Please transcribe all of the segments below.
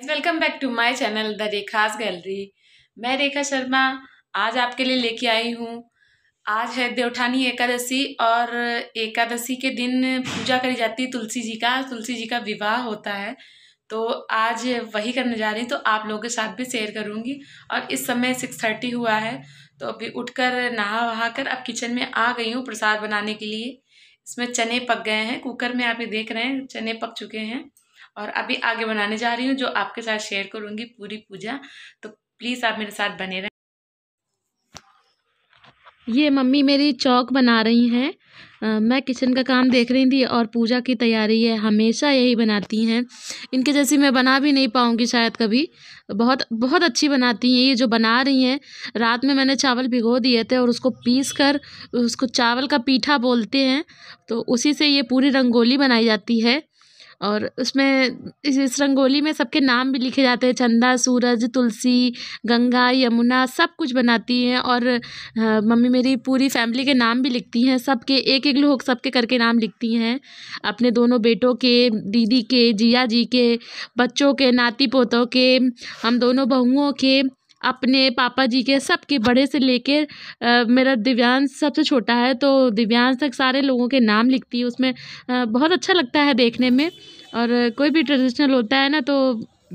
Welcome back to my channel the Rekha's gallery. मैं रेखा शर्मा आज आपके लिए लेके आई हूँ। आज है देवउठानी एकादशी और एकादशी के दिन पूजा करी जाती है तुलसी जी का विवाह होता है। तो आज वही करने जा रही हूँ, तो आप लोगों के साथ भी शेयर करूँगी। और इस समय 6:30 हुआ है, तो अभी उठकर नहा वहा कर अब किचन में आ गई हूँ प्रसाद बनाने के लिए। इसमें चने पक गए हैं, कुकर में आप ये देख रहे हैं चने पक चुके हैं। और अभी आगे बनाने जा रही हूँ, जो आपके साथ शेयर करूँगी पूरी पूजा। तो प्लीज़ आप मेरे साथ बने रहें। ये मम्मी मेरी चौक बना रही हैं। मैं किचन का काम देख रही थी और पूजा की तैयारी है। हमेशा यही बनाती हैं, इनके जैसी मैं बना भी नहीं पाऊँगी शायद कभी। बहुत बहुत अच्छी बनाती हैं ये जो बना रही हैं। रात में मैंने चावल भिगो दिए थे और उसको पीस कर उसको चावल का पीठा बोलते हैं, तो उसी से ये पूरी रंगोली बनाई जाती है। और उसमें इस रंगोली में सबके नाम भी लिखे जाते हैं, चंदा, सूरज, तुलसी, गंगा, यमुना, सब कुछ बनाती हैं। और मम्मी मेरी पूरी फैमिली के नाम भी लिखती हैं, सबके एक एक लोग सबके करके नाम लिखती हैं। अपने दोनों बेटों के, दीदी के, जिया जी के, बच्चों के, नाती पोतों के, हम दोनों बहुओं के, अपने पापा जी के, सबके बड़े से लेकर मेरा दिव्यांश सबसे छोटा है, तो दिव्यांश तक सारे लोगों के नाम लिखती है उसमें। बहुत अच्छा लगता है देखने में। और कोई भी ट्रेडिशनल होता है ना, तो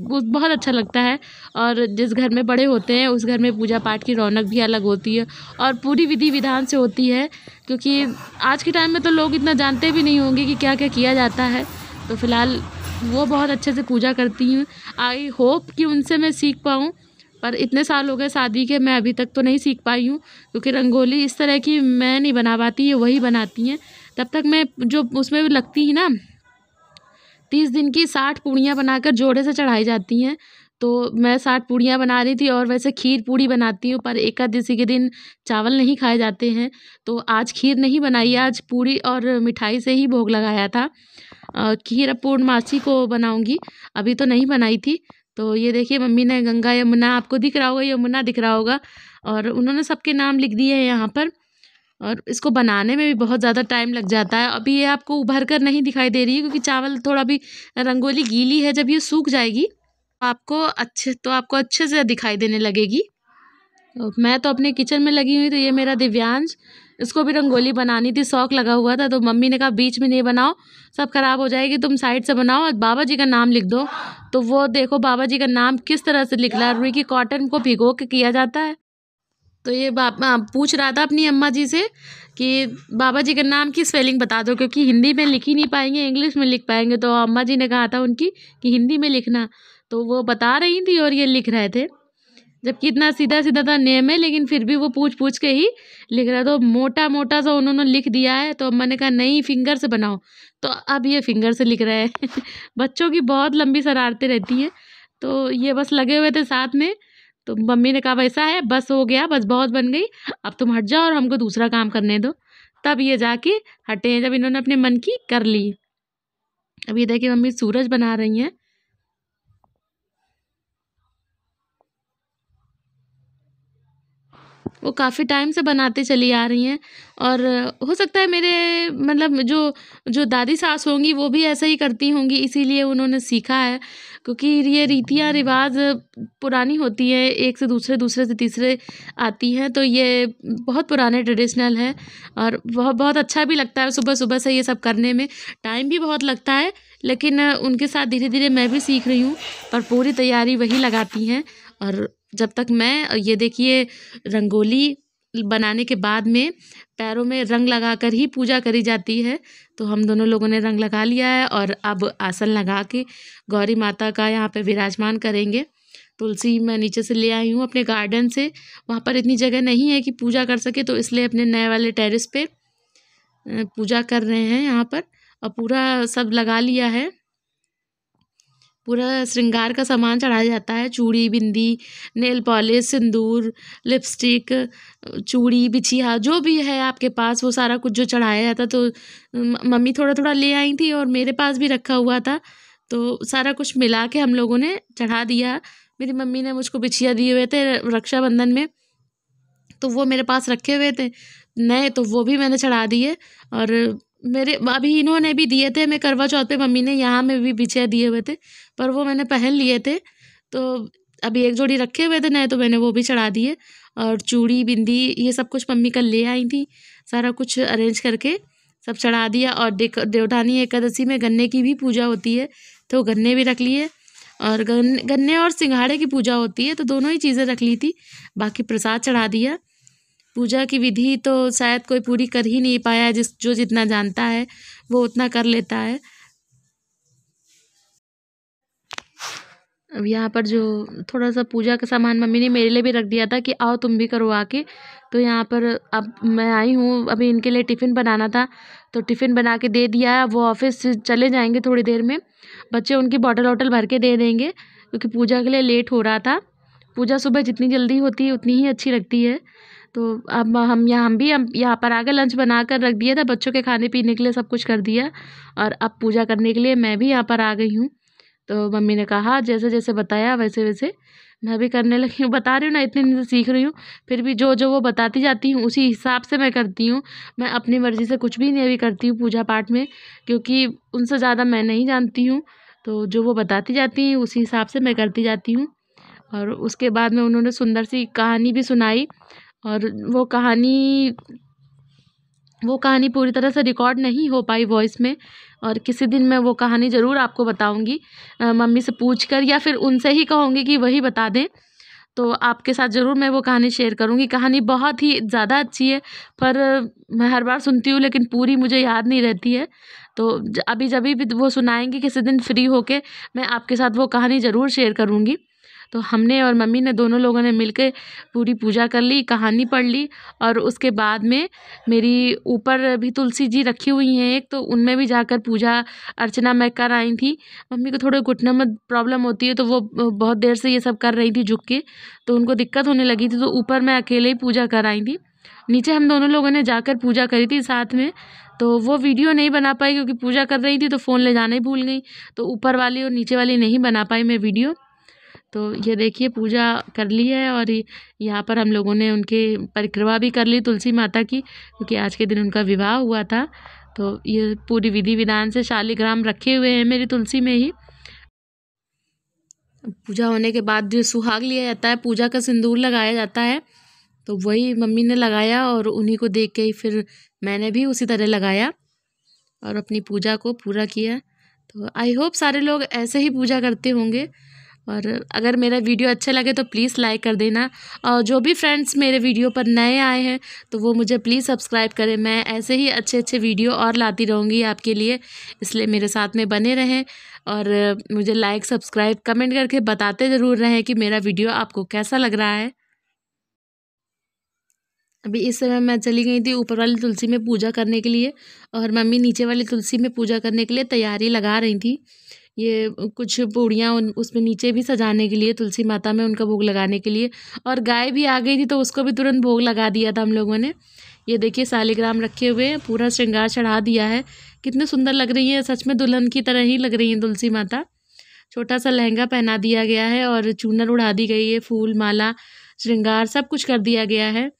वो बहुत अच्छा लगता है। और जिस घर में बड़े होते हैं उस घर में पूजा पाठ की रौनक भी अलग होती है और पूरी विधि विधान से होती है, क्योंकि आज के टाइम में तो लोग इतना जानते भी नहीं होंगे कि क्या क्या किया जाता है। तो फ़िलहाल वो बहुत अच्छे से पूजा करती हूँ। आई होप कि उनसे मैं सीख पाऊँ, पर इतने साल हो गए शादी के, मैं अभी तक तो नहीं सीख पाई हूँ, क्योंकि रंगोली इस तरह की मैं नहीं बना पाती, ये वही बनाती हैं। तब तक मैं जो उसमें लगती ही ना, 30 दिन की 60 पूड़ियाँ बनाकर जोड़े से चढ़ाई जाती हैं। तो मैं 60 पूड़ियाँ बना रही थी। और वैसे खीर पूड़ी बनाती हूँ, पर एकादशी के दिन चावल नहीं खाए जाते हैं, तो आज खीर नहीं बनाई, आज पूड़ी और मिठाई से ही भोग लगाया था। खीर अब पूर्णमासी को बनाऊँगी, अभी तो नहीं बनाई थी। तो ये देखिए मम्मी ने गंगा यमुना, आपको दिख रहा होगा, यमुना दिख रहा होगा, और उन्होंने सबके नाम लिख दिए हैं यहाँ पर। और इसको बनाने में भी बहुत ज़्यादा टाइम लग जाता है। अभी ये आपको उभर कर नहीं दिखाई दे रही है, क्योंकि चावल थोड़ा भी, रंगोली गीली है, जब ये सूख जाएगी आपको अच्छे से दिखाई देने लगेगी। तो मैं तो अपने किचन में लगी हुई, तो ये मेरा दिव्यांश, इसको भी रंगोली बनानी थी, शौक लगा हुआ था, तो मम्मी ने कहा बीच में नहीं बनाओ, सब खराब हो जाएगी, तुम साइड से बनाओ और बाबा जी का नाम लिख दो। तो वो देखो बाबा जी का नाम किस तरह से लिख रहा है। रुई की कॉटन को भिगो के किया जाता है। तो ये पूछ रहा था अपनी अम्मा जी से कि बाबा जी का नाम की स्पेलिंग बता दो, क्योंकि हिंदी में लिख ही नहीं पाएंगे, इंग्लिश में लिख पाएंगे। तो अम्मा जी ने कहा था उनकी कि हिंदी में लिखना, तो वो बता रही थी और ये लिख रहे थे। जबकि इतना सीधा सीधा था नेम है, लेकिन फिर भी वो पूछ पूछ के ही लिख रहा। तो मोटा मोटा सा उन्होंने लिख दिया है, तो अम्मा ने कहा नहीं फिंगर से बनाओ, तो अब ये फिंगर से लिख रहे हैं। बच्चों की बहुत लंबी शरारतें रहती हैं, तो ये बस लगे हुए थे साथ में। तो मम्मी ने कहा वैसा है, बस हो गया, बस बहुत बन गई, अब तुम हट जाओ और हमको दूसरा काम करने दो। तब ये जाके हटे हैं, जब इन्होंने अपने मन की कर ली। अब ये देखिए मम्मी सूरज बना रही हैं। वो काफ़ी टाइम से बनाते चली आ रही हैं। और हो सकता है मेरे मतलब जो जो दादी सास होंगी वो भी ऐसा ही करती होंगी, इसीलिए उन्होंने सीखा है। क्योंकि ये रीतियाँ रिवाज पुरानी होती हैं, एक से दूसरे, दूसरे से तीसरे आती हैं, तो ये बहुत पुराने ट्रेडिशनल हैं। और बहुत बहुत अच्छा भी लगता है सुबह सुबह से ये सब करने में। टाइम भी बहुत लगता है, लेकिन उनके साथ धीरे धीरे मैं भी सीख रही हूँ, पर पूरी तैयारी वही लगाती हैं। और जब तक मैं, ये देखिए रंगोली बनाने के बाद में पैरों में रंग लगाकर ही पूजा करी जाती है। तो हम दोनों लोगों ने रंग लगा लिया है और अब आसन लगा के गौरी माता का यहाँ पे विराजमान करेंगे। तुलसी मैं नीचे से ले आई हूँ अपने गार्डन से, वहाँ पर इतनी जगह नहीं है कि पूजा कर सके, तो इसलिए अपने नए वाले टेरेस पे पूजा कर रहे हैं यहाँ पर। और पूरा सब लगा लिया है, पूरा श्रृंगार का सामान चढ़ाया जाता है, चूड़ी, बिंदी, नेल पॉलिश, सिंदूर, लिपस्टिक, चूड़ी, बिछिया, जो भी है आपके पास वो सारा कुछ जो चढ़ाया जाता। तो मम्मी थोड़ा थोड़ा ले आई थी और मेरे पास भी रखा हुआ था, तो सारा कुछ मिला के हम लोगों ने चढ़ा दिया। मेरी मम्मी ने मुझको बिछिया दिए हुए थे रक्षाबंधन में, तो वो मेरे पास रखे हुए थे नए, तो वो भी मैंने चढ़ा दिए। और मेरे अभी इन्होंने भी दिए थे, मैं करवा चौथ पे मम्मी ने यहाँ में भी बिछिया दिए हुए थे, पर वो मैंने पहन लिए थे। तो अभी एक जोड़ी रखे हुए थे नए, तो मैंने वो भी चढ़ा दिए। और चूड़ी बिंदी ये सब कुछ मम्मी कल ले आई थी, सारा कुछ अरेंज करके सब चढ़ा दिया। और देवउठानी एकादशी में गन्ने की भी पूजा होती है, तो गन्ने भी रख लिए। और गन्ने और सिंघाड़े की पूजा होती है, तो दोनों ही चीज़ें रख ली थी। बाकी प्रसाद चढ़ा दिया। पूजा की विधि तो शायद कोई पूरी कर ही नहीं पाया, जो जितना जानता है वो उतना कर लेता है। अब यहाँ पर जो थोड़ा सा पूजा का सामान मम्मी ने मेरे लिए भी रख दिया था कि आओ तुम भी करो आके। तो यहाँ पर अब मैं आई हूँ, अभी इनके लिए टिफ़िन बनाना था, तो टिफ़िन बना के दे दिया। वो ऑफिस चले जाएंगे थोड़ी देर में, बच्चे उनकी बॉटल वॉटल भर के दे देंगे, क्योंकि पूजा के लिए लेट हो रहा था। पूजा सुबह जितनी जल्दी होती है उतनी ही अच्छी लगती है। तो अब हम यहाँ पर आकर लंच बना कर रख दिया था, बच्चों के खाने पीने के लिए सब कुछ कर दिया। और अब पूजा करने के लिए मैं भी यहाँ पर आ गई हूँ। तो मम्मी ने कहा जैसे जैसे बताया वैसे वैसे मैं भी करने लगी हूँ। बता रही हूँ ना, इतने दिन से सीख रही हूँ, फिर भी जो जो वो बताती जाती हूँ उसी हिसाब से मैं करती हूँ। मैं अपनी मर्ज़ी से कुछ भी नहीं अभी करती हूँ पूजा पाठ में, क्योंकि उनसे ज़्यादा मैं नहीं जानती हूँ। तो जो वो बताती जाती हैं उसी हिसाब से मैं करती जाती हूँ। और उसके बाद में उन्होंने सुंदर सी कहानी भी सुनाई, और वो कहानी पूरी तरह से रिकॉर्ड नहीं हो पाई वॉइस में। और किसी दिन मैं वो कहानी ज़रूर आपको बताऊंगी, मम्मी से पूछकर, या फिर उनसे ही कहूँगी कि वही बता दें। तो आपके साथ ज़रूर मैं वो कहानी शेयर करूँगी। कहानी बहुत ही ज़्यादा अच्छी है, पर मैं हर बार सुनती हूँ लेकिन पूरी मुझे याद नहीं रहती है। तो अभी जब भी वो सुनाएंगी किसी दिन फ्री होके, मैं आपके साथ वो कहानी ज़रूर शेयर करूँगी। तो हमने और मम्मी ने दोनों लोगों ने मिलके पूरी पूजा कर ली, कहानी पढ़ ली। और उसके बाद में मेरी ऊपर भी तुलसी जी रखी हुई हैं एक, तो उनमें भी जाकर पूजा अर्चना मैं कर आई थी। मम्मी को थोड़े घुटने में प्रॉब्लम होती है, तो वो बहुत देर से ये सब कर रही थी झुक के, तो उनको दिक्कत होने लगी थी। तो ऊपर मैं अकेले ही पूजा कर आई थी, नीचे हम दोनों लोगों ने जाकर पूजा करी थी साथ में। तो वो वीडियो नहीं बना पाई क्योंकि पूजा कर रही थी तो फ़ोन ले जाना ही भूल गई, तो ऊपर वाली और नीचे वाली नहीं बना पाई मैं वीडियो। तो ये देखिए पूजा कर ली है, और यहाँ पर हम लोगों ने उनके परिक्रमा भी कर ली तुलसी माता की, क्योंकि आज के दिन उनका विवाह हुआ था। तो ये पूरी विधि विधान से शालिग्राम रखे हुए हैं मेरी तुलसी में ही। पूजा होने के बाद जो सुहाग लिया जाता है, पूजा का सिंदूर लगाया जाता है, तो वही मम्मी ने लगाया, और उन्हीं को देख के ही फिर मैंने भी उसी तरह लगाया और अपनी पूजा को पूरा किया। तो आई होप सारे लोग ऐसे ही पूजा करते होंगे। और अगर मेरा वीडियो अच्छा लगे तो प्लीज़ लाइक कर देना, और जो भी फ्रेंड्स मेरे वीडियो पर नए आए हैं तो वो मुझे प्लीज़ सब्सक्राइब करें। मैं ऐसे ही अच्छे अच्छे वीडियो और लाती रहूँगी आपके लिए, इसलिए मेरे साथ में बने रहें। और मुझे लाइक सब्सक्राइब कमेंट करके बताते ज़रूर रहें कि मेरा वीडियो आपको कैसा लग रहा है। अभी इस समय मैं चली गई थी ऊपर वाली तुलसी में पूजा करने के लिए, और मम्मी नीचे वाली तुलसी में पूजा करने के लिए तैयारी लगा रही थी। ये कुछ पूड़ियाँ उसमें नीचे भी सजाने के लिए, तुलसी माता में उनका भोग लगाने के लिए। और गाय भी आ गई थी तो उसको भी तुरंत भोग लगा दिया था हम लोगों ने। ये देखिए शालिग्राम रखे हुए हैं, पूरा श्रृंगार चढ़ा दिया है। कितने सुंदर लग रही है, सच में दुल्हन की तरह ही लग रही है तुलसी माता। छोटा सा लहंगा पहना दिया गया है, और चूनर उड़ा दी गई है, फूल माला श्रृंगार सब कुछ कर दिया गया है।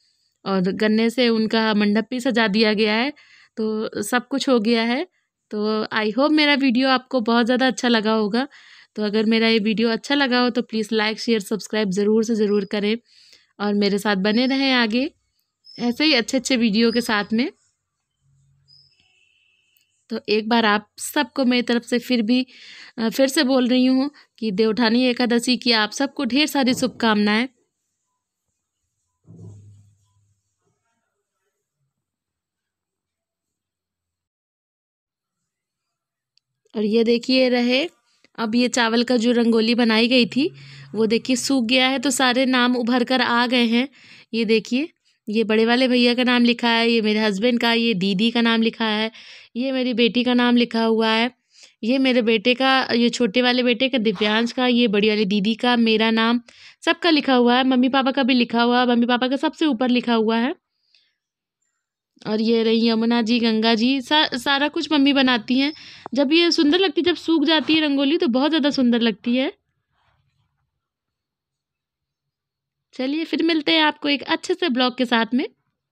और गन्ने से उनका मंडप भी सजा दिया गया है, तो सब कुछ हो गया है। तो आई होप मेरा वीडियो आपको बहुत ज़्यादा अच्छा लगा होगा। तो अगर मेरा ये वीडियो अच्छा लगा हो तो प्लीज़ लाइक शेयर सब्सक्राइब ज़रूर से ज़रूर करें, और मेरे साथ बने रहें आगे ऐसे ही अच्छे अच्छे वीडियो के साथ में। तो एक बार आप सबको मेरी तरफ से फिर से बोल रही हूँ कि देवउठानी एकादशी की आप सबको ढेर सारी शुभकामनाएं। और ये देखिए रहे, अब ये चावल का जो रंगोली बनाई गई थी वो देखिए सूख गया है, तो सारे नाम उभर कर आ गए हैं। ये देखिए, ये बड़े वाले भैया का नाम लिखा है, ये मेरे हस्बैंड का, ये दीदी का नाम लिखा है, ये मेरी बेटी का नाम लिखा हुआ है, ये मेरे बेटे का, ये छोटे वाले बेटे का दिव्यांश का, ये बड़ी वाली दीदी का, मेरा नाम सबका लिखा हुआ है। मम्मी पापा का भी लिखा हुआ है, मम्मी पापा का सबसे ऊपर लिखा हुआ है। और ये रही यमुना जी, गंगा जी, सारा कुछ मम्मी बनाती हैं। जब ये सुंदर लगती है, जब सूख जाती है रंगोली तो बहुत ज़्यादा सुंदर लगती है। चलिए फिर मिलते हैं आपको एक अच्छे से ब्लॉग के साथ में।